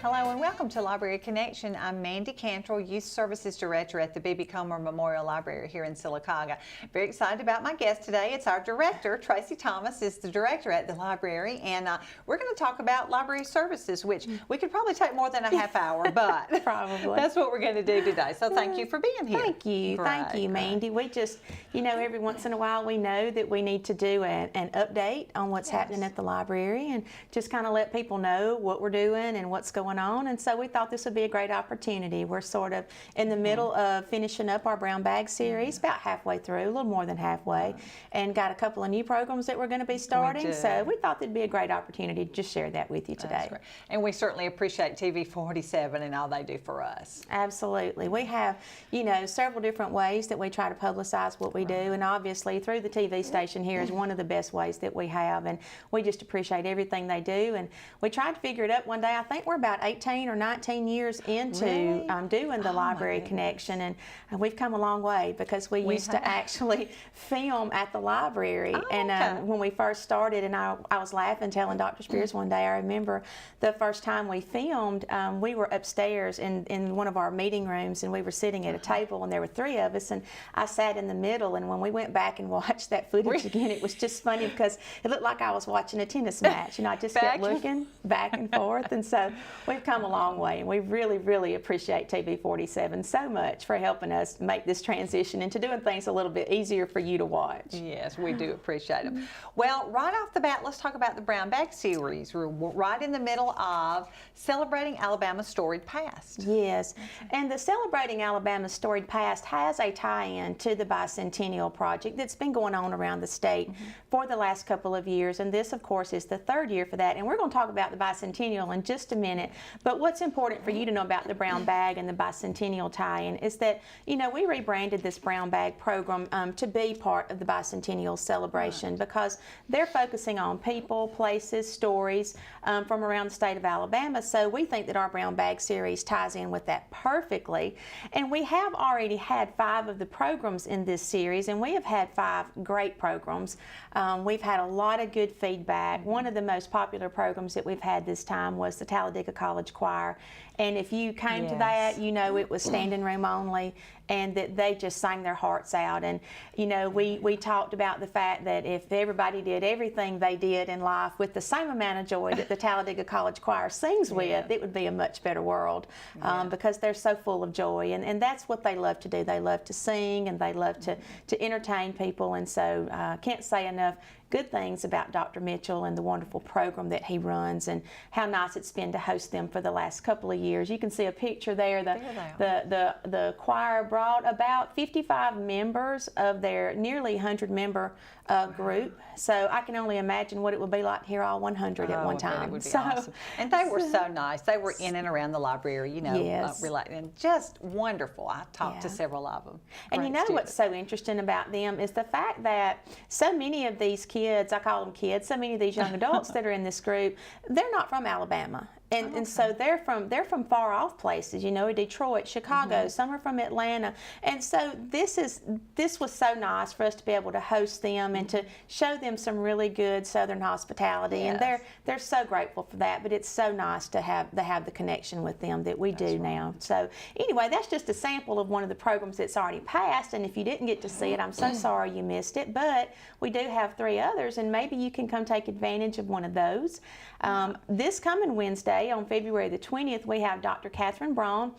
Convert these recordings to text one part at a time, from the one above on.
Hello and welcome to Library Connection. I'm Mandy Cantrell, Youth Services Director at the B.B. Comer Memorial Library here in Sylacauga. Very excited about my guest today. It's our director, Tracey Thomas, is the director at the library, and we're going to talk about library services, which we could probably take more than a half hour, but probably that's what we're going to do today. So thank you for being here. Thank you. Thank you, Mandy. We just, every once in a while we know that we need to do an update on what's happening at the library and just kind of let people know what we're doing and what's going on. And so we thought this would be a great opportunity. We're sort of in the middle of finishing up our brown bag series, about halfway through, a little more than halfway, and got a couple of new programs that we're going to be starting. So we thought it'd be a great opportunity to just share that with you today. And we certainly appreciate TV 47 and all they do for us. Absolutely. We have, several different ways that we try to publicize what we do, and obviously through the TV station here is one of the best ways that we have, and we just appreciate everything they do. And we tried to figure it up one day. I think we're about 18 or 19 years into doing the Library Connection, and we've come a long way because we used to actually film at the library. When we first started, and I was laughing telling Dr. Spears one day, I remember the first time we filmed, we were upstairs in one of our meeting rooms, and we were sitting at a table, and there were three of us, and I sat in the middle, and when we went back and watched that footage again, it was just funny because it looked like I was watching a tennis match, and I just kept looking back and forth. And so we've come a long way, and we really, really appreciate TV 47 so much for helping us make this transition into doing things a little bit easier for you to watch. Yes, we do appreciate them. Well, right off the bat, let's talk about the Brown Bag series. We're right in the middle of Celebrating Alabama's Storied Past. Yes, and the Celebrating Alabama's Storied Past has a tie-in to the Bicentennial Project that's been going on around the state for the last couple of years, and this, of course, is the third year for that. And we're going to talk about the Bicentennial in just a minute, but what's important for you to know about the Brown Bag and the Bicentennial tie-in is that, we rebranded this Brown Bag program to be part of the Bicentennial celebration because they're focusing on people, places, stories from around the state of Alabama. So we think that our Brown Bag series ties in with that perfectly. And we have already had 5 of the programs in this series, and we have had 5 great programs. We've had a lot of good feedback. One of the most popular programs that we've had this time was the Talladega College Choir. And if you came to that, it was standing room only, and that they just sang their hearts out. And, we talked about the fact that if everybody did everything they did in life with the same amount of joy that the Talladega College Choir sings with, it would be a much better world because they're so full of joy. And that's what they love to do. They love to sing, and they love to entertain people. And so can't say enough good things about Dr. Mitchell and the wonderful program that he runs, and how nice it's been to host them for the last couple of years. You can see a picture there. The choir brought about 55 members of their nearly 100-member group. So I can only imagine what it would be like to hear all 100 at one time. It would be awesome. And they were so nice. They were in and around the library, and just wonderful. I talked to several of them. And what's so interesting about them is the fact that so many of these kids, I call them kids, so many of these young adults that are in this group, they're not from Alabama. And so they're from far off places, Detroit, Chicago, some are from Atlanta. And so this was so nice for us to be able to host them and to show them some really good Southern hospitality. And they're so grateful for that, but it's so nice to have the connection with them that we do now. So anyway, that's just a sample of one of the programs that's already passed, and if you didn't get to see it, I'm so sorry you missed it, but we do have 3 others, and maybe you can come take advantage of one of those. This coming Wednesday, on February the 20th, we have Dr. Catherine Braun.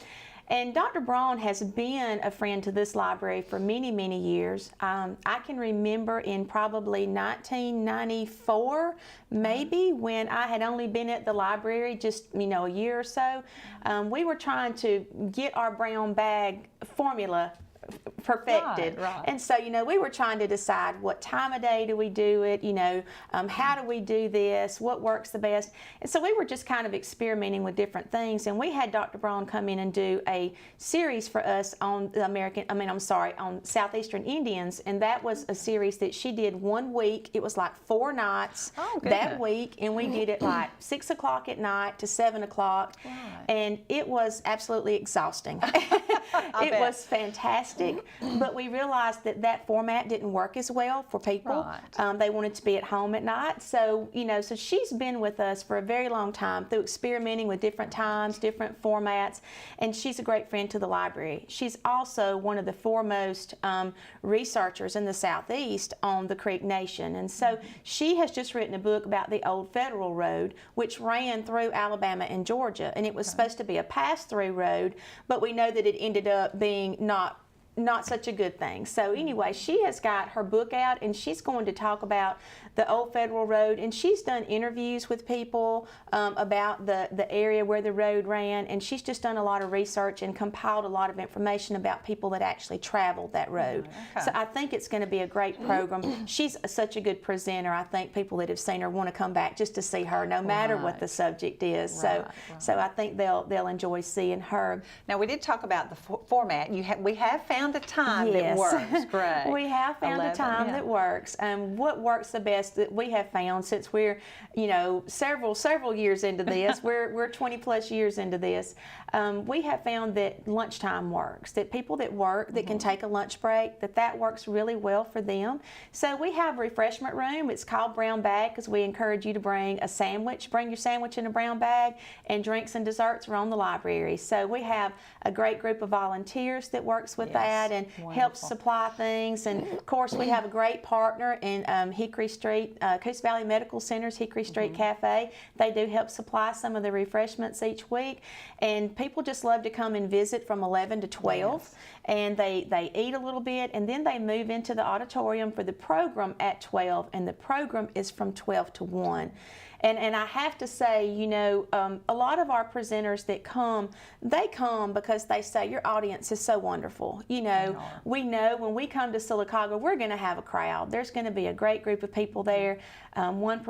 And Dr. Braun has been a friend to this library for many, many years. I can remember in probably 1994, maybe, when I had only been at the library just, a year or so, we were trying to get our brown bag formula perfected. And so, we were trying to decide what time of day do we do it, how do we do this, what works the best. And so we were just kind of experimenting with different things, and we had Dr. Braun come in and do a series for us on on Southeastern Indians, and that was a series that she did 1 week. It was like 4 nights that week, and we did it like 6 o'clock at night to 7 o'clock, and it was absolutely exhausting. It was fantastic, but we realized that that format didn't work as well for people. Right. They wanted to be at home at night. So, so she's been with us for a very long time through experimenting with different times, different formats, and she's a great friend to the library. She's also one of the foremost researchers in the Southeast on the Creek Nation. And so she has just written a book about the old Federal Road, which ran through Alabama and Georgia. And it was supposed to be a pass-through road, but we know that it ended up being not such a good thing. So anyway, she has got her book out, and she's going to talk about the old Federal Road, and she's done interviews with people about the area where the road ran, and she's just done a lot of research and compiled a lot of information about people that actually traveled that road. Okay. So I think it's going to be a great program. She's such a good presenter. I think people that have seen her want to come back just to see her, no matter what the subject is. So I think they'll enjoy seeing her. Now, we did talk about the format. We have found a time that works. Great. We have found a time that works. What works the best that we have found, since we're several years into this, we're 20 plus years into this, we have found that lunchtime works, that people that work that can take a lunch break, that works really well for them. So we have a refreshment room. It's called Brown Bag because we encourage you to bring a sandwich, bring your sandwich in a brown bag, and drinks and desserts are on the library. So we have a great group of volunteers that works with that and helps supply things. And of course, we have a great partner in Hickory Street, Coosa Valley Medical Center's Hickory Street Cafe. They do help supply some of the refreshments each week, and people just love to come and visit from 11 to 12, and they eat a little bit, and then they move into the auditorium for the program at 12, and the program is from 12 to 1. And I have to say, a lot of our presenters that come, they come because they say your audience is so wonderful. We know when we come to Sylacauga, we're going to have a crowd. There's going to be a great group of people there. One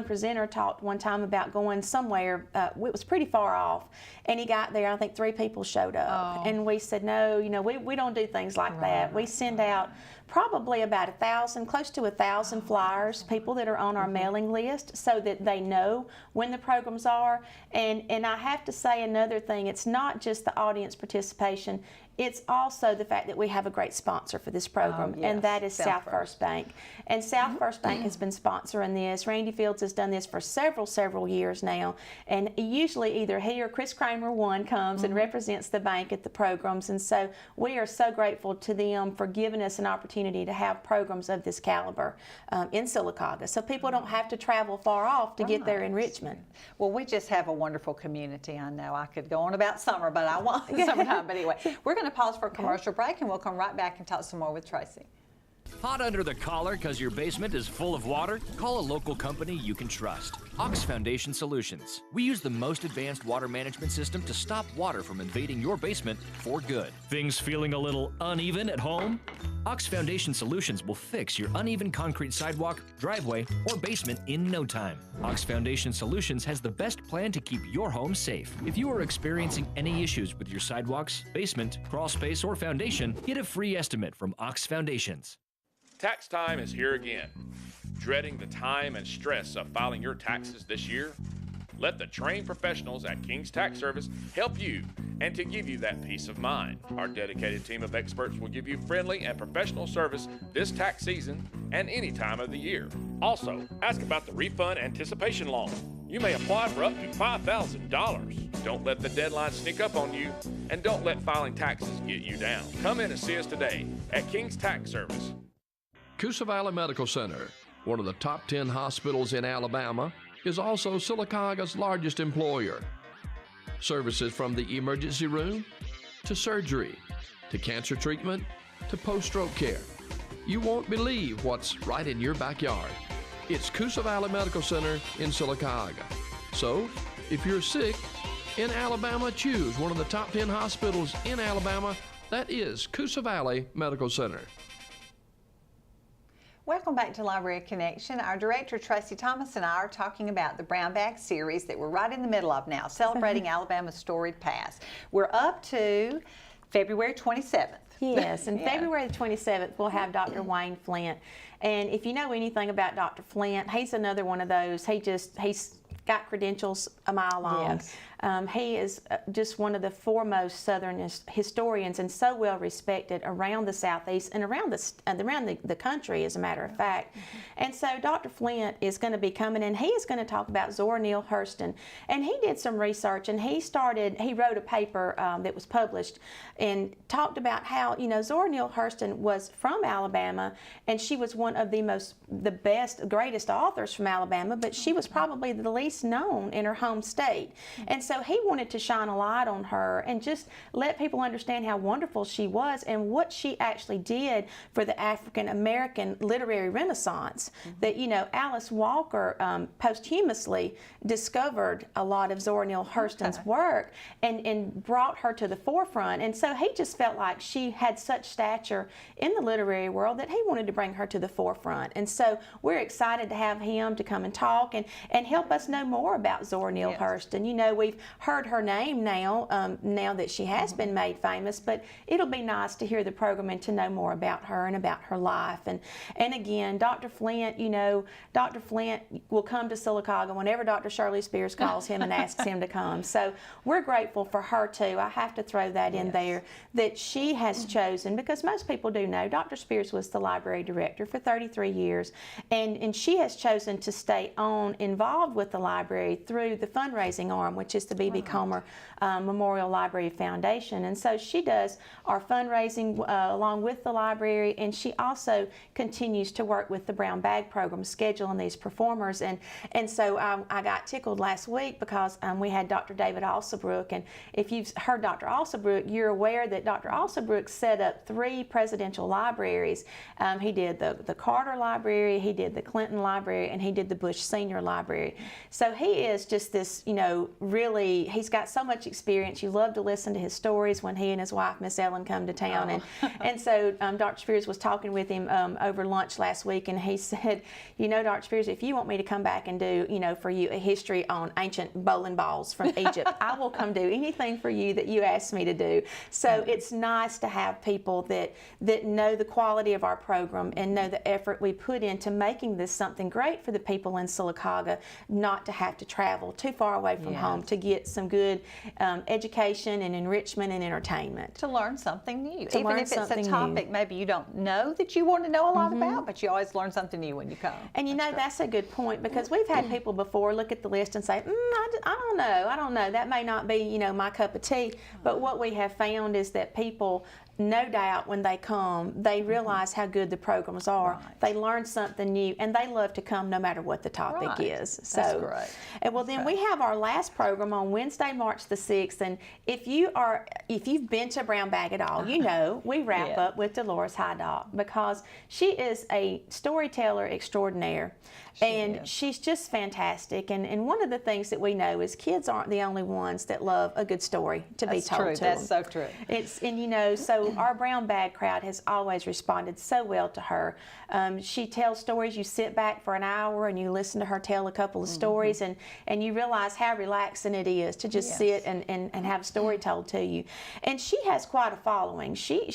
presenter talked one time about going somewhere. It was pretty far off, and he got there. I think 3 people showed up, and we said, no, we don't do things like that. We send out probably about 1,000, close to 1,000 flyers, people that are on our mailing list, so that they know when the programs are. And I have to say another thing, it's not just the audience participation, it's also the fact that we have a great sponsor for this program, and that is South First Bank. And South First Bank has been sponsoring this. Randy Fields has done this for several years now, and usually either he or Chris Kramer comes and represents the bank at the programs, and so we are so grateful to them for giving us an opportunity to have programs of this caliber in Sylacauga, so people don't have to travel far off to get their enrichment. Well, we just have a wonderful community. I know I could go on about summer, but I won't summertime. But anyway, we're going to pause for a commercial break, and we'll come right back and talk some more with Tracey. Hot under the collar because your basement is full of water? Call a local company you can trust. Ox Foundation Solutions. We use the most advanced water management system to stop water from invading your basement for good. Things feeling a little uneven at home? Ox Foundation Solutions will fix your uneven concrete sidewalk, driveway, or basement in no time. Ox Foundation Solutions has the best plan to keep your home safe. If you are experiencing any issues with your sidewalks, basement, crawl space, or foundation, get a free estimate from Ox Foundations. Tax time is here again. Dreading the time and stress of filing your taxes this year? Let the trained professionals at King's Tax Service help you and to give you that peace of mind. Our dedicated team of experts will give you friendly and professional service this tax season and any time of the year. Also, ask about the refund anticipation loan. You may apply for up to $5,000. Don't let the deadline sneak up on you, and don't let filing taxes get you down. Come in and see us today at King's Tax Service. Coosa Valley Medical Center, one of the top 10 hospitals in Alabama, is also Sylacauga's largest employer. Services from the emergency room, to surgery, to cancer treatment, to post-stroke care. You won't believe what's right in your backyard. It's Coosa Valley Medical Center in Sylacauga. So, if you're sick in Alabama, choose one of the top 10 hospitals in Alabama. That is Coosa Valley Medical Center. Welcome back to Library Connection. Our director, Tracey Thomas, and I are talking about the Brown Bag series that we're right in the middle of now, celebrating Alabama's storied past. We're up to February 27th. Yes, and February the 27th, we'll have Dr. Wayne Flint. And if you know anything about Dr. Flint, he's another one of those, he's got credentials a mile long. He is just one of the foremost Southern historians and so well respected around the Southeast and around the country, as a matter of fact. And so Dr. Flint is going to be coming in. He is going to talk about Zora Neale Hurston. And he did some research, and he wrote a paper that was published and talked about how, Zora Neale Hurston was from Alabama, and she was one of the best, greatest authors from Alabama, but she was probably the least known in her home state. And so he wanted to shine a light on her and just let people understand how wonderful she was and what she actually did for the African American literary renaissance. That, Alice Walker posthumously discovered a lot of Zora Neale Hurston's work and brought her to the forefront. And so he just felt like she had such stature in the literary world that he wanted to bring her to the forefront. And so we're excited to have him to come and talk and help us know more about Zora Neale Hurston. We've heard her name now that she has been made famous, but it'll be nice to hear the program and to know more about her and about her life. And again, Dr. Flint, Dr. Flint will come to Sylacauga whenever Dr. Shirley Spears calls him and asks him to come. So we're grateful for her too. I have to throw that in there, that she has chosen, because most people do know Dr. Spears was the library director for 33 years, and she has chosen to stay on involved with the library through the fundraising arm, which is the B.B. Comer Memorial Library Foundation. And so she does our fundraising along with the library, and she also continues to work with the Brown Bag Program, scheduling these performers. And so I got tickled last week because we had Dr. David Alsabrook, and if you've heard Dr. Alsabrook, you're aware that Dr. Alsabrook set up 3 presidential libraries. He did the Carter Library, he did the Clinton Library, and he did the Bush Senior Library. So he is just this, really, he's got so much experience. You love to listen to his stories when he and his wife, Miss Ellen, come to town. And so Dr. Spears was talking with him over lunch last week, and he said, Dr. Spears, if you want me to come back and do, for you a history on ancient bowling balls from Egypt, I will come do anything for you that you ask me to do. So it's nice to have people that know the quality of our program and know the effort we put into making this something great for the people in Sylacauga, not to have to travel too far away from home to get some good education and enrichment and entertainment. To learn something new. To Even learn if it's a something topic new. maybe you don't know that you want to know a lot about, but you always learn something new when you come. And that's a good point, because we've had people before look at the list and say, I don't know, that may not be, my cup of tea. But what we have found is that people, no doubt, when they come, they realize how good the programs are. Right. They learn something new, and they love to come no matter what the topic is. So, that's great. And well, then we have our last program on Wednesday, March the 6th. And if you've been to Brown Bag at all, we wrap up with Dolores Hydock, because she is a storyteller extraordinaire. She's just fantastic. And one of the things that we know is kids aren't the only ones that love a good story to be told to them. That's so true. So our Brown Bag crowd has always responded so well to her. She tells stories. You sit back for an hour and you listen to her tell a couple of stories, and you realize how relaxing it is to just sit and have a story told to you. And she has quite a following. She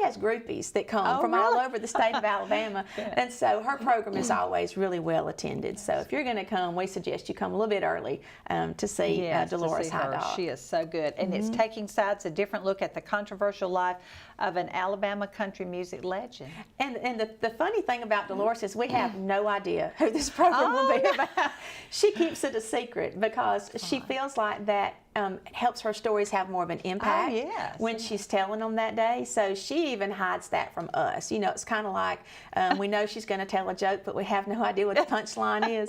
has groupies that come from all over the state of Alabama. And so her program is always really well attended. So if you're going to come, we suggest you come a little bit early to see Dolores Hydock. She is so good. And it's Taking Sides, a different look at the controversial life of an Alabama country music legend. And the funny thing about Dolores is we have no idea who this program will be about. She keeps it a secret because she feels like that helps her stories have more of an impact when she's telling them that day. So she even hides that from us. It's kind of like we know she's going to tell a joke, but we have no idea what the punchline is.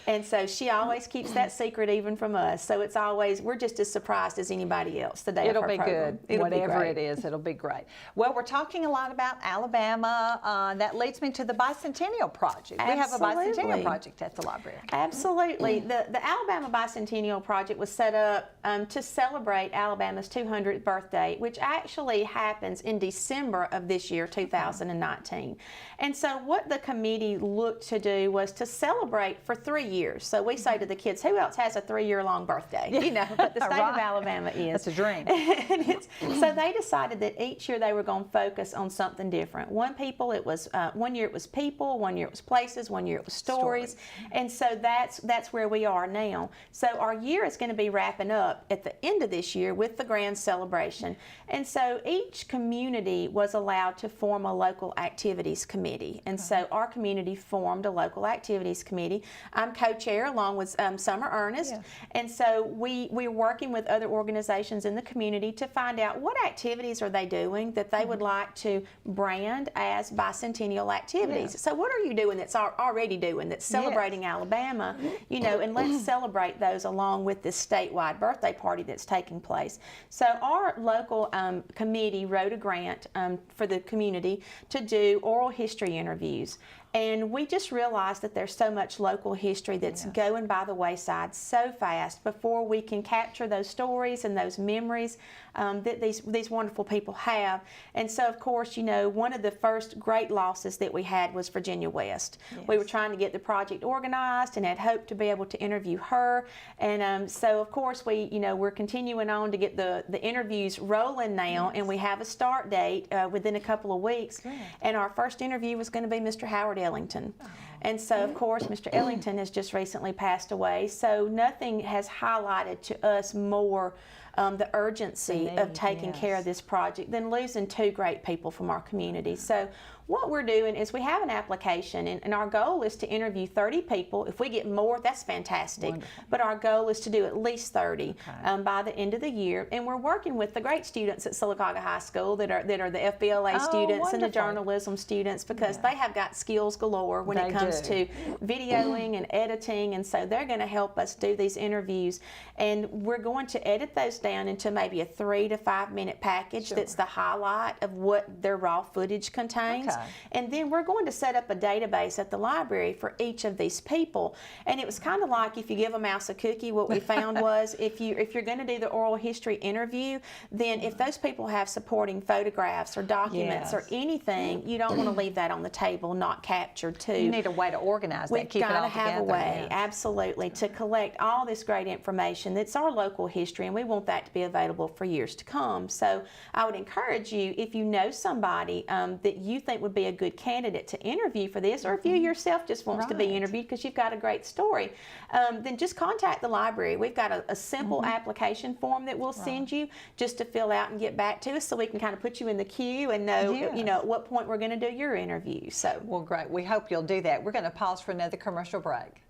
And so she always keeps that secret even from us. So it's always, we're just as surprised as anybody else the day of her program. It'll be good. Whatever it is, it'll be great. Well, we're talking a lot about Alabama. That leads me to the Bicentennial Project. We have a Bicentennial Project at the library. Absolutely. The Alabama Bicentennial Project was set up to celebrate Alabama's 200th birthday, which actually happens in December of this year, 2019. And so what the committee looked to do was to celebrate for 3 years. So we say to the kids, who else has a 3-year-long birthday? But the state of Alabama is. That's a dream. So they decided that each year they were going to focus on something different. One year it was people, 1 year it was places, 1 year it was stories. And so that's where we are now. So our year is going to be wrapping up up at the end of this year with the grand celebration. And so each community was allowed to form a local activities committee. And so our community formed a local activities committee. I'm co-chair along with Summer Ernest. Yeah. And so we're working with other organizations in the community to find out what activities are they doing that they would like to brand as bicentennial activities. Yeah. So what are you doing that's already doing that's celebrating Alabama, you know, and let's celebrate those along with this statewide birthday party that's taking place. So our local committee wrote a grant for the community to do oral history interviews. And we just realized that there's so much local history that's going by the wayside so fast before we can capture those stories and those memories that these wonderful people have. And so, of course, you know, one of the first great losses that we had was Virginia West. Yes. We were trying to get the project organized and had hoped to be able to interview her. And so, of course, we're continuing on to get the interviews rolling now, and we have a start date within a couple of weeks. Good. And our first interview was going to be Mr. Howard Ellington. And so, of course, Mr. Ellington has just recently passed away, so nothing has highlighted to us more the urgency of taking care of this project than losing two great people from our community. So what we're doing is we have an application, and our goal is to interview 30 people. If we get more, that's fantastic. Wonderful. But our goal is to do at least 30 by the end of the year. And we're working with the great students at Sylacauga High School that are the FBLA students and the journalism students, because they have got skills galore when it comes to videoing and editing. And so they're going to help us do these interviews. And we're going to edit those down into maybe a 3 to 5 minute package that's the highlight of what their raw footage contains. And then we're going to set up a database at the library for each of these people. And it was kind of like if you give a mouse a cookie, what we found was if you're going to do the oral history interview, then if those people have supporting photographs or documents or anything, you don't want to leave that on the table not captured too. You need a way to organize that, We've keep it got all to have together. a way, absolutely, to collect all this great information that's our local history, and we want that to be available for years to come. So I would encourage you, if you know somebody that you think would be a good candidate to interview for this, or if you yourself just wants to be interviewed because you've got a great story, then just contact the library. We've got a simple application form that we'll send you just to fill out and get back to us, so we can kind of put you in the queue and know, you know, at what point we're going to do your interview. So, well, great. We hope you'll do that. We're going to pause for another commercial break.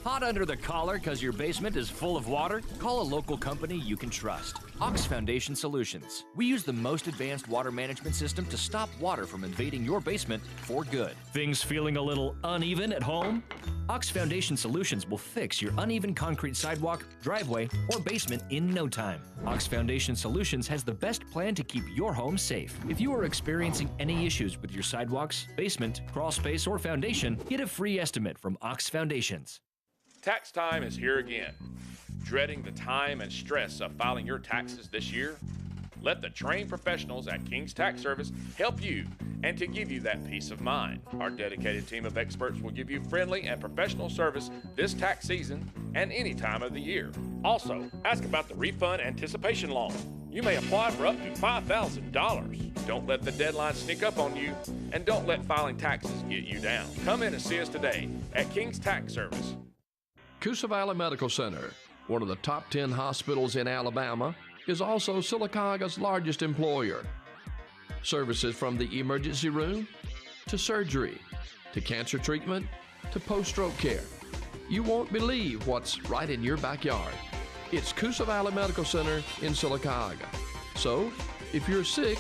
Hot under the collar because your basement is full of water? Call a local company you can trust. Ox Foundation Solutions. We use the most advanced water management system to stop water from invading your basement for good. Things feeling a little uneven at home? Ox Foundation Solutions will fix your uneven concrete sidewalk, driveway, or basement in no time. Ox Foundation Solutions has the best plan to keep your home safe. If you are experiencing any issues with your sidewalks, basement, crawl space, or foundation, get a free estimate from Ox Foundations. Tax time is here again. Dreading the time and stress of filing your taxes this year? Let the trained professionals at King's Tax Service help you and to give you that peace of mind. Our dedicated team of experts will give you friendly and professional service this tax season and any time of the year. Also, ask about the refund anticipation loan. You may apply for up to $5,000. Don't let the deadline sneak up on you, and don't let filing taxes get you down. Come in and see us today at King's Tax Service. Coosa Valley Medical Center, one of the top 10 hospitals in Alabama, is also Sylacauga's largest employer. Services from the emergency room to surgery to cancer treatment to post-stroke care. You won't believe what's right in your backyard. It's Coosa Valley Medical Center in Sylacauga. So, if you're sick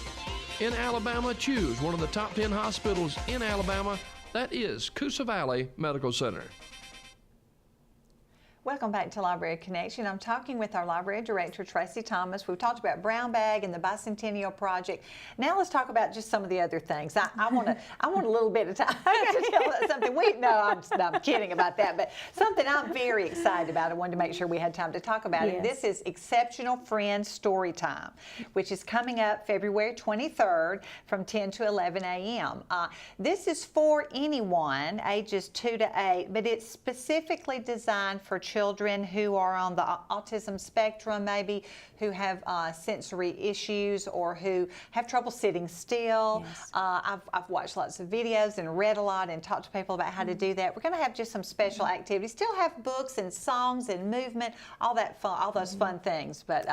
in Alabama, choose one of the top 10 hospitals in Alabama. That is Coosa Valley Medical Center. Welcome back to Library Connection. I'm talking with our library director, Tracey Thomas. We've talked about Brown Bag and the Bicentennial Project. Now let's talk about just some of the other things. I want a little bit of time to tell us something. I'm kidding about that, but something I'm very excited about. I wanted to make sure we had time to talk about it. This is Exceptional Friends Story Time, which is coming up February 23rd from 10 to 11 a.m. This is for anyone ages 2 to 8, but it's specifically designed for children children who are on the autism spectrum, maybe who have sensory issues or who have trouble sitting still. Yes. I've watched lots of videos and read a lot and talked to people about how to do that. We're going to have just some special activities. Still have books and songs and movement, all that fun, all those fun things. But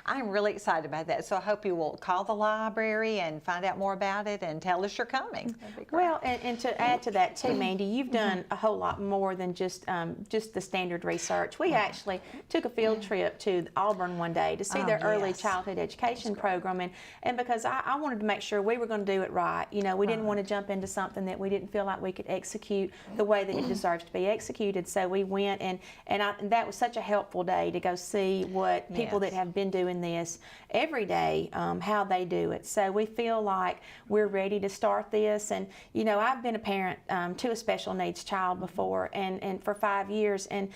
I'm really excited about that. So I hope you will call the library and find out more about it and tell us you're coming. That'd be great. Well, and to add to that too, Mandy, you've done a whole lot more than just the standard research. We actually took a field trip to Auburn one day to see their early yes. childhood education program, and because I wanted to make sure we were going to do it right. You know, we didn't want to jump into something that we didn't feel like we could execute the way that it deserves to be executed. So we went, and that was such a helpful day to go see what people that have been doing this every day, how they do it. So we feel like we're ready to start this. And you know, I've been a parent to a special needs child before, and for 5 years, and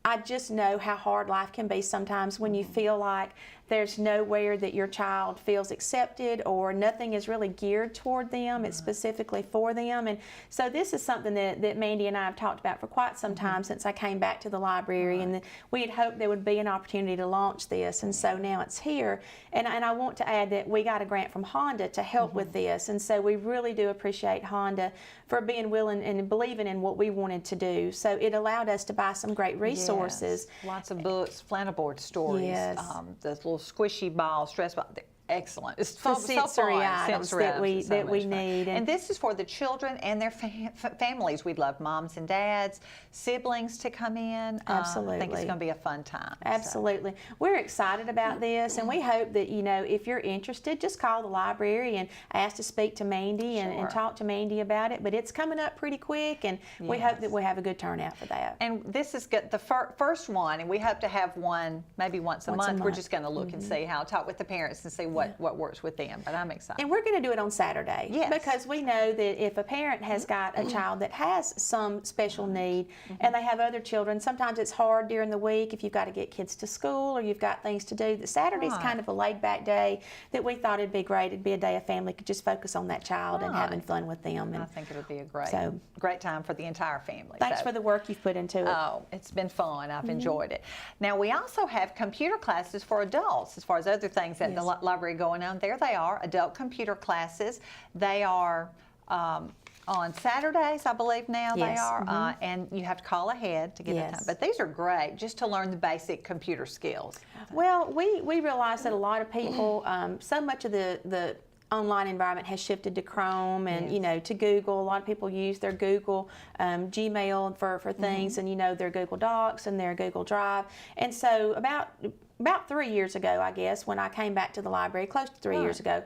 I just know how hard life can be sometimes when you feel like there's nowhere that your child feels accepted or nothing is really geared toward them. It's specifically for them. And so this is something that Mandy and I have talked about for quite some time since I came back to the library. And we had hoped there would be an opportunity to launch this. And so now it's here. And I want to add that we got a grant from Honda to help with this. And so we really do appreciate Honda for being willing and believing in what we wanted to do. So it allowed us to buy some great resources. Yes. Lots of books, flannel board stories, Yes. the little squishy balls, stress balls. They're excellent. It's The so sensory fun. items Sensory that items. It's so we much fun. need. And this is for the children and their families. We'd love moms and dads, siblings to come in. I think it's Absolutely. going to be a fun time. Absolutely. We're excited about this, and we hope that, you know, if you're interested, just call the library and ask to speak to Mandy and Sure. talk to Mandy about it. But it's coming up pretty quick, and we hope that we'll have a good turnout for that. And this is the first one, and we hope to have one maybe once a month. We're just going to look and see how, talk with the parents and see what works with them. But I'm excited. And we're going to do it on Saturday. Yes. Because we know that if a parent has got a child that has some special need and they have other children, sometimes it's hard during the week if you've got to get kids to school or you've got things to do. That Saturday's Right. kind of a laid back day that we thought it'd be great. It'd be a day a family could just focus on that child and having fun with them. I And think it'll be a great time for the entire family. thanks So- for the work you've put into it. Oh, it's been fun. I've enjoyed it. Now, we also have computer classes for adults as far as other things at the library going on. There they are, adult computer classes. They are on Saturdays, I believe now they Yes. are, and you have to call ahead to get a time. Yes. But these are great just to learn the basic computer skills. Well, we realize that a lot of people, so much of the online environment has shifted to Chrome and you know, to Google. A lot of people use their Google Gmail for things, and you know, their Google Docs and their Google Drive. And so about 3 years ago, I guess, when I came back to the library, close to 3 years ago,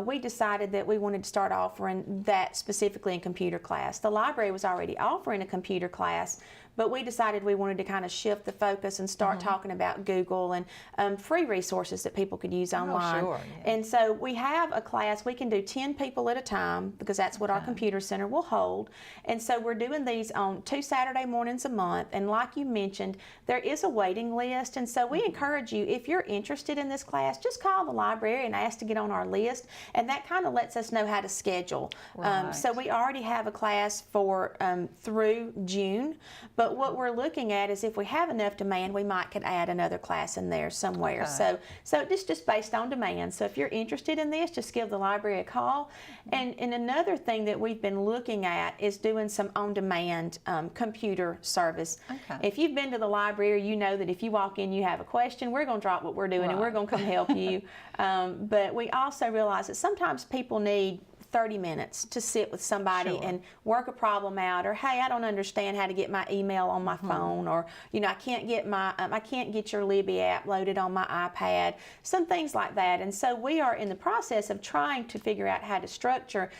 we decided that we wanted to start offering that specifically in computer class. The library was already offering a computer class, but we decided we wanted to kind of shift the focus and start talking about Google and free resources that people could use online. sure, yeah. And so we have a class, we can do 10 people at a time because that's what our computer center will hold. And so we're doing these on 2 Saturday mornings a month. And like you mentioned, there is a waiting list. And so we encourage you, if you're interested in this class, just call the library and ask to get on our list. And that kind of lets us know how to schedule. Right. So we already have a class for through June. But what we're looking at is if we have enough demand, we might could add another class in there somewhere. Okay. So it's just based on demand. So if you're interested in this, just give the library a call. And another thing that we've been looking at is doing some on-demand computer service. Okay. If you've been to the library, you know that if you walk in, you have a question, we're going to drop what we're doing and we're Right. going to come help you. But we also realize that sometimes people need 30 minutes to sit with somebody Sure. and work a problem out, or hey, I don't understand how to get my email on my phone, or you know, I can't get your Libby app loaded on my iPad, some things like that. And so we are in the process of trying to figure out how to structure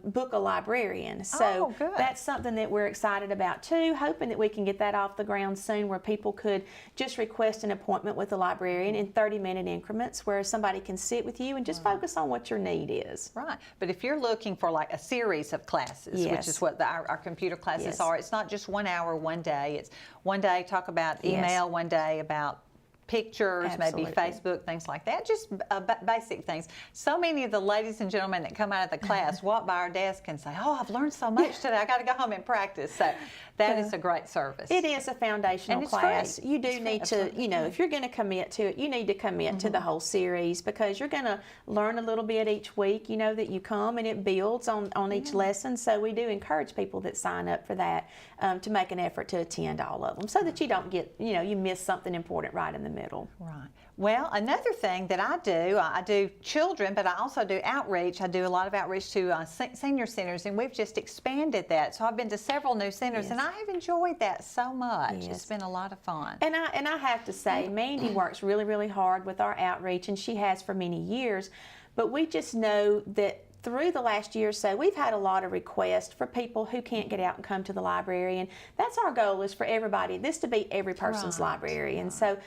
book a librarian. So Oh, good. that's something that we're excited about too, hoping that we can get that off the ground soon, where people could just request an appointment with the librarian in 30-minute increments, where somebody can sit with you and just focus on what your need is. Right, but if you're looking for like a series of classes, which Yes. is what our computer classes Yes. are, it's not just 1 hour, one day. It's one day talk about email, one day about pictures, maybe Absolutely. Facebook, things like that, just basic things. So many of the ladies and gentlemen that come out of the class walk by our desk and say, oh, I've learned so much today, I got to go home and practice. So that is a great service. It is a foundational And it's class. free. You do It's free, need to, absolutely if you're going to commit to it, you need to commit to the whole series, because you're going to learn a little bit each week, that you come, and it builds on each lesson. So we do encourage people that sign up for that to make an effort to attend all of them, so that you don't get, you miss something important right in the middle. Right. Well, another thing that I do children, but I also do outreach. I do a lot of outreach to senior centers, and we've just expanded that. So I've been to several new centers, and I have enjoyed that so much. Yes. It's been a lot of fun. And I have to say, Mandy works really, really hard with our outreach, and she has for many years. But we just know that through the last year or so, we've had a lot of requests for people who can't get out and come to the library, and that's our goal, is for everybody, this to be every person's library. And so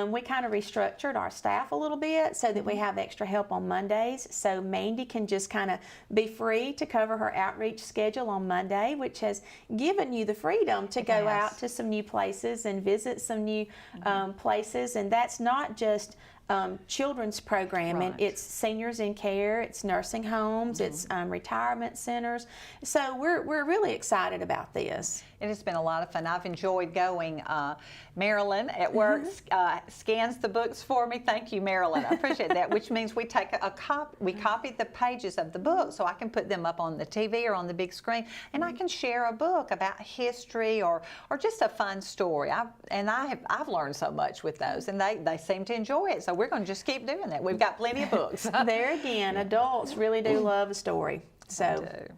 we kind of restructured our staff a little bit so that we have extra help on Mondays, so Mandy can just kind of be free to cover her outreach schedule on Monday, which has given you the freedom to go out to some new places and visit some new places. And that's not just children's programming. Right. It's seniors in care, it's nursing homes, it's retirement centers. So we're really excited about this. It has been a lot of fun. I've enjoyed going. Marilyn at work scans the books for me. Thank you, Marilyn. I appreciate that. Which means we take we copy the pages of the book, so I can put them up on the TV or on the big screen, and I can share a book about history or just a fun story. I've learned so much with those, and they seem to enjoy it. So we're going to just keep doing that. We've got plenty of books. There again, adults really do love a story. So. I do.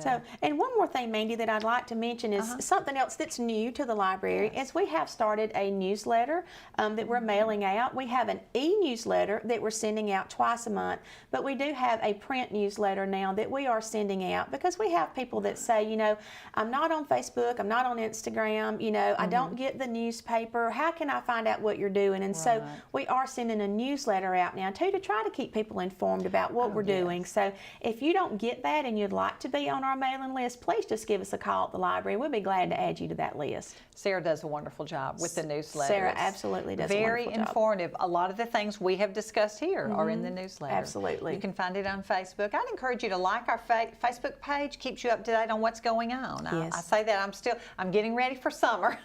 So, and one more thing, Mandy, that I'd like to mention is something else that's new to the library. Is we have started a newsletter that we're mailing out. We have an e-newsletter that we're sending out twice a month, but we do have a print newsletter now that we are sending out, because we have people that say, I'm not on Facebook, I'm not on Instagram, I don't get the newspaper. How can I find out what you're doing? And so we are sending a newsletter out now too, to try to keep people informed about what we're doing. So if you don't get that and you'd like to be on our mailing list, please just give us a call at the library. We'll be glad to add you to that list. Sarah does a wonderful job with the newsletter. Sarah It's absolutely does very a wonderful job. informative. A lot of the things we have discussed here are in the newsletter. Absolutely. You can find it on Facebook. I'd encourage you to like our Facebook page. Keeps you up to date on what's going on. Yes. I say that I'm getting ready for summer.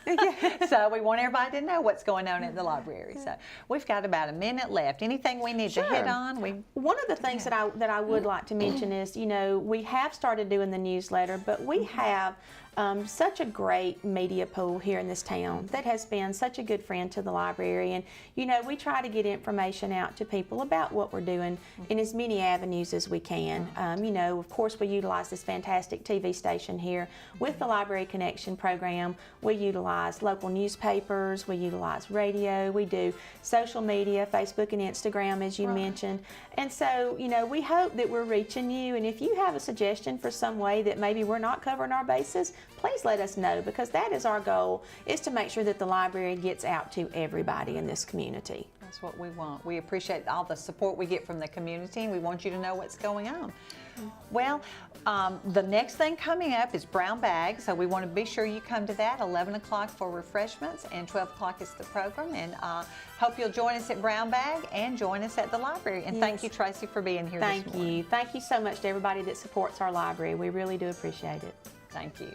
So we want everybody to know what's going on at the library. So we've got about a minute left. Anything we need to hit on? One of the things that I would like to mention is, we have started doing the newsletter, but we have such a great media pool here in this town that has been such a good friend to the library. And, we try to get information out to people about what we're doing in as many avenues as we can. Of course, we utilize this fantastic TV station here with the Library Connection program. We utilize local newspapers, we utilize radio, we do social media, Facebook and Instagram, as you mentioned. And so, we hope that we're reaching you. And if you have a suggestion for some way that maybe we're not covering our bases, please let us know, because that is our goal, is to make sure that the library gets out to everybody in this community. That's what we want. We appreciate all the support we get from the community, and we want you to know what's going on. Well, the next thing coming up is Brown Bag, so we want to be sure you come to that. 11 o'clock for refreshments, and 12 o'clock is the program. And hope you'll join us at Brown Bag and join us at the library. And thank you, Tracey, for being here this morning. Thank you. Thank you so much to everybody that supports our library. We really do appreciate it. Thank you.